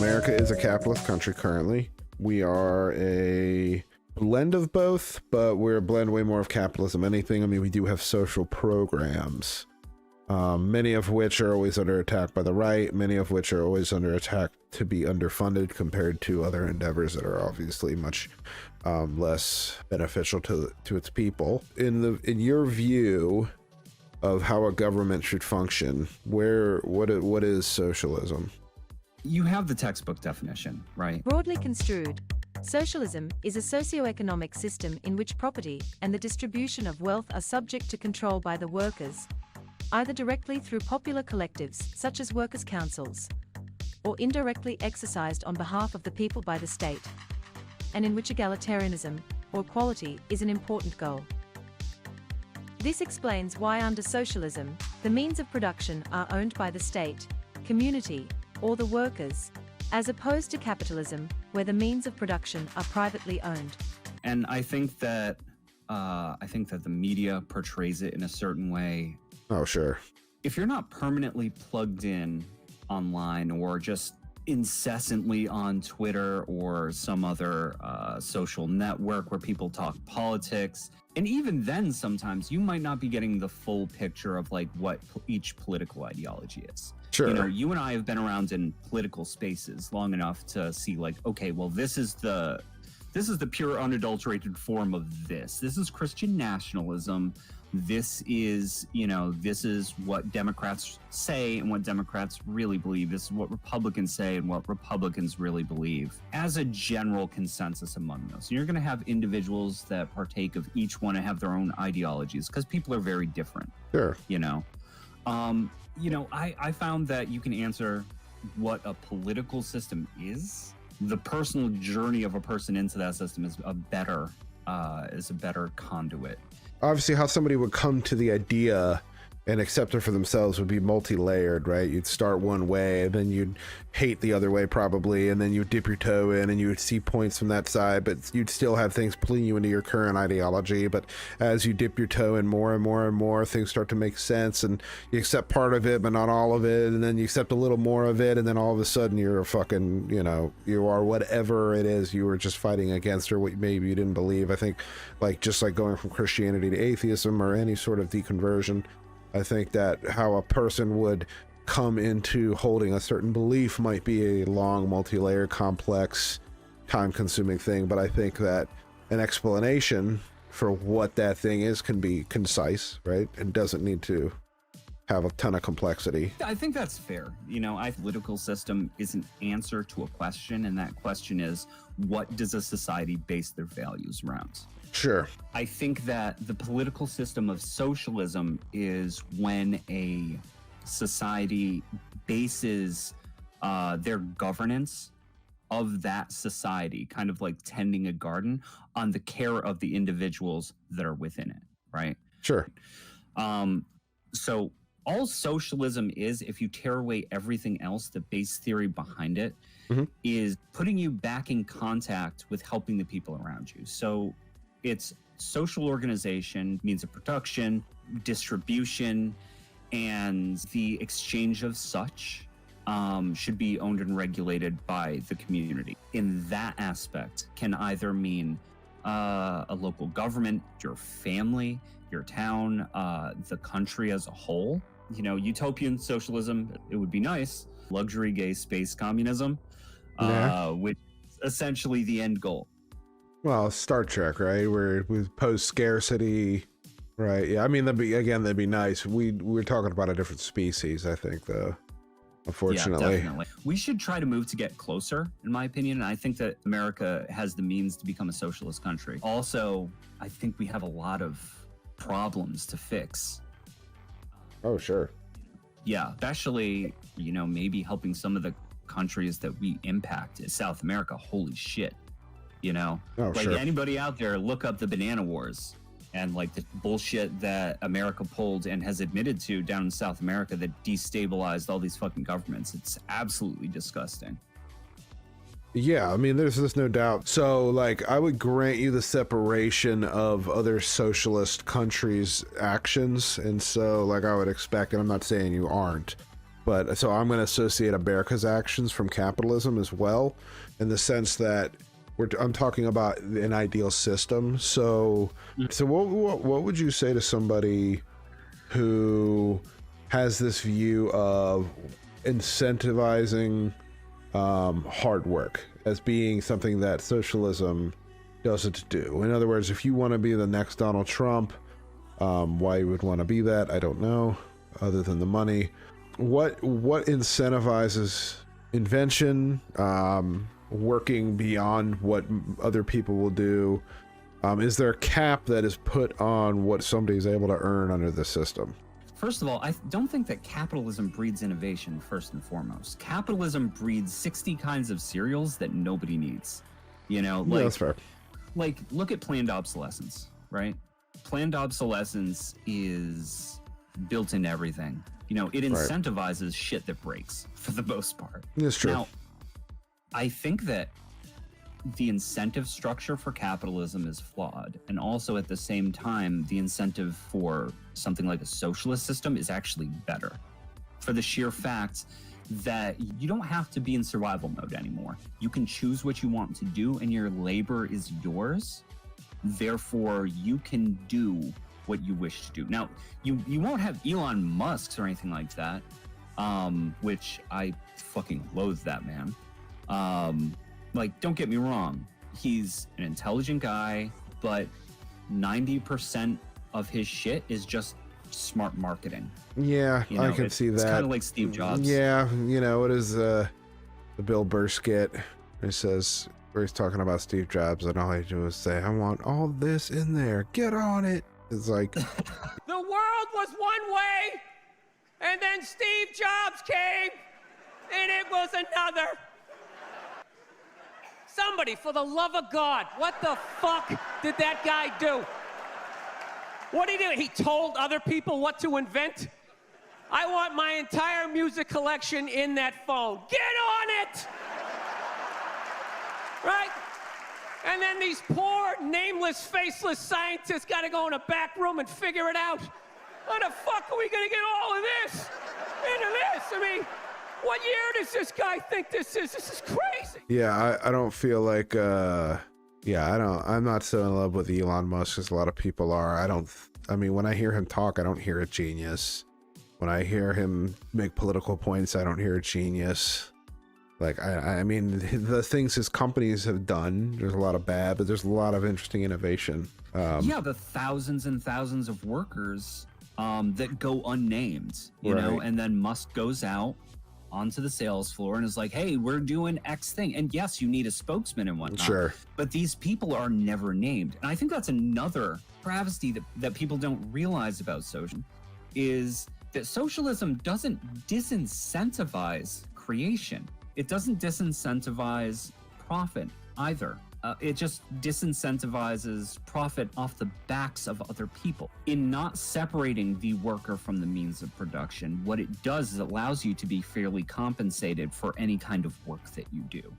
America is a capitalist country currently. We are a blend of both, but we're a blend way more of capitalism than anything. I mean, we do have social programs, many of which are always under attack by the right, many of which are always under attack to be underfunded compared to other endeavors that are obviously much less beneficial to its people. In your view of how a government should function, what is socialism? You have the textbook definition, right? Broadly construed, socialism is a socio-economic system in which property and the distribution of wealth are subject to control by the workers, either directly through popular collectives such as workers' councils, or indirectly exercised on behalf of the people by the state, and in which egalitarianism, or equality, is an important goal. This explains why under socialism, the means of production are owned by the state, community, or the workers, as opposed to capitalism, where the means of production are privately owned. And I think that the media portrays it in a certain way. Oh, sure. If you're not permanently plugged in online or just incessantly on Twitter or some other social network where people talk politics, and even then sometimes you might not be getting the full picture of like what each political ideology is. Sure. You know, you and I have been around in political spaces long enough to see like, okay, well, this is the pure unadulterated form of this. This is Christian nationalism. This is what Democrats say and what Democrats really believe. This is what Republicans say and what Republicans really believe as a general consensus among those. And you're going to have individuals that partake of each one and have their own ideologies because people are very different. Sure. I found that you can answer what a political system is. The personal journey of a person into that system is a better conduit. Obviously, how somebody would come to the idea and accept it for themselves would be multi-layered, right? You'd start one way, and then you'd hate the other way probably, and then you'd dip your toe in, and you would see points from that side, but you'd still have things pulling you into your current ideology. But as you dip your toe in more and more and more, things start to make sense, and you accept part of it, but not all of it, and then you accept a little more of it, and then all of a sudden you're a fucking, you are whatever it is you were just fighting against, or what maybe you didn't believe. I think, just like going from Christianity to atheism or any sort of deconversion, I think that how a person would come into holding a certain belief might be a long, multi-layer, complex, time-consuming thing, but I think that an explanation for what that thing is can be concise, right? And doesn't need to have a ton of complexity. I think that's fair. Political system is an answer to a question, and that question is, what does a society base their values around? Sure. I think that the political system of socialism is when a society bases their governance of that society, kind of like tending a garden, on the care of the individuals that are within it, right? Sure. So all socialism is, if you tear away everything else, the base theory behind it is putting you back in contact with helping the people around you. So it's social organization, means of production, distribution, and the exchange of such should be owned and regulated by the community. In that aspect can either mean a local government, your family, your town, the country as a whole. Utopian socialism, it would be nice. Luxury, gay, space communism, which is essentially the end goal. Well, Star Trek, right? Where with post-scarcity, right? Yeah, I mean, that'd be nice. We're talking about a different species, I think, though. Unfortunately. Yeah, definitely. We should try to move to get closer, in my opinion. And I think that America has the means to become a socialist country. Also, I think we have a lot of problems to fix. Oh, sure. Yeah, especially, maybe helping some of the countries that we impact in South America. Holy shit. Sure. Anybody out there, look up the Banana Wars and the bullshit that America pulled and has admitted to down in South America that destabilized all these fucking governments. It's absolutely disgusting. Yeah, I mean, there's no doubt. So, I would grant you the separation of other socialist countries' actions, and so, I would expect, and I'm not saying you aren't, But so I'm going to associate America's actions from capitalism as well, in the sense that I'm talking about an ideal system. So what would you say to somebody who has this view of incentivizing hard work as being something that socialism doesn't do? In other words, if you want to be the next Donald Trump, why you would want to be that, I don't know, other than the money. What incentivizes invention, working beyond what other people will do? Is there a cap that is put on what somebody's able to earn under the system? First of all, I don't think that capitalism breeds innovation, first and foremost. Capitalism breeds 60 kinds of cereals that nobody needs. You know, like, yeah, that's fair. Like, look at planned obsolescence, right? Planned obsolescence is built into everything. You know, it incentivizes shit that breaks for the most part. That's true. Now, I think that the incentive structure for capitalism is flawed. And also at the same time, the incentive for something like a socialist system is actually better, for the sheer fact that you don't have to be in survival mode anymore. You can choose what you want to do and your labor is yours. Therefore, you can do what you wish to do. Now, you won't have Elon Musk's or anything like that, which I fucking loathe that man. Like, don't get me wrong, he's an intelligent guy, but 90% of his shit is just smart marketing. Yeah, you know, I can see that. It's kind of like Steve Jobs. Yeah, you know, it is the Bill Burr skit where he says, where he's talking about Steve Jobs, and all he do is say, I want all this in there, get on it. It's like, the world was one way, and then Steve Jobs came, and it was another. Somebody, for the love of God, what the fuck did that guy do? What did he do? He told other people what to invent? I want my entire music collection in that phone. Get on it! Right? And then these poor, nameless, faceless scientists gotta go in a back room and figure it out. How the fuck are we gonna get all of this into this? I mean, what year does this guy think this is? This is crazy. yeah, I don't feel like, I'm not so in love with Elon Musk as a lot of people are. I mean, when I hear him talk, I don't hear a genius. When I hear him make political points, I don't hear a genius. Like, I mean, the things his companies have done, there's a lot of bad, but there's a lot of interesting innovation. Yeah, the thousands and thousands of workers that go unnamed, you know, and then Musk goes out onto the sales floor and is like, hey, we're doing X thing. And yes, you need a spokesman and whatnot. Sure. But these people are never named. And I think that's another travesty that people don't realize about socialism, is that socialism doesn't disincentivize creation. It doesn't disincentivize profit either. It just disincentivizes profit off the backs of other people. In not separating the worker from the means of production, what it does is it allows you to be fairly compensated for any kind of work that you do.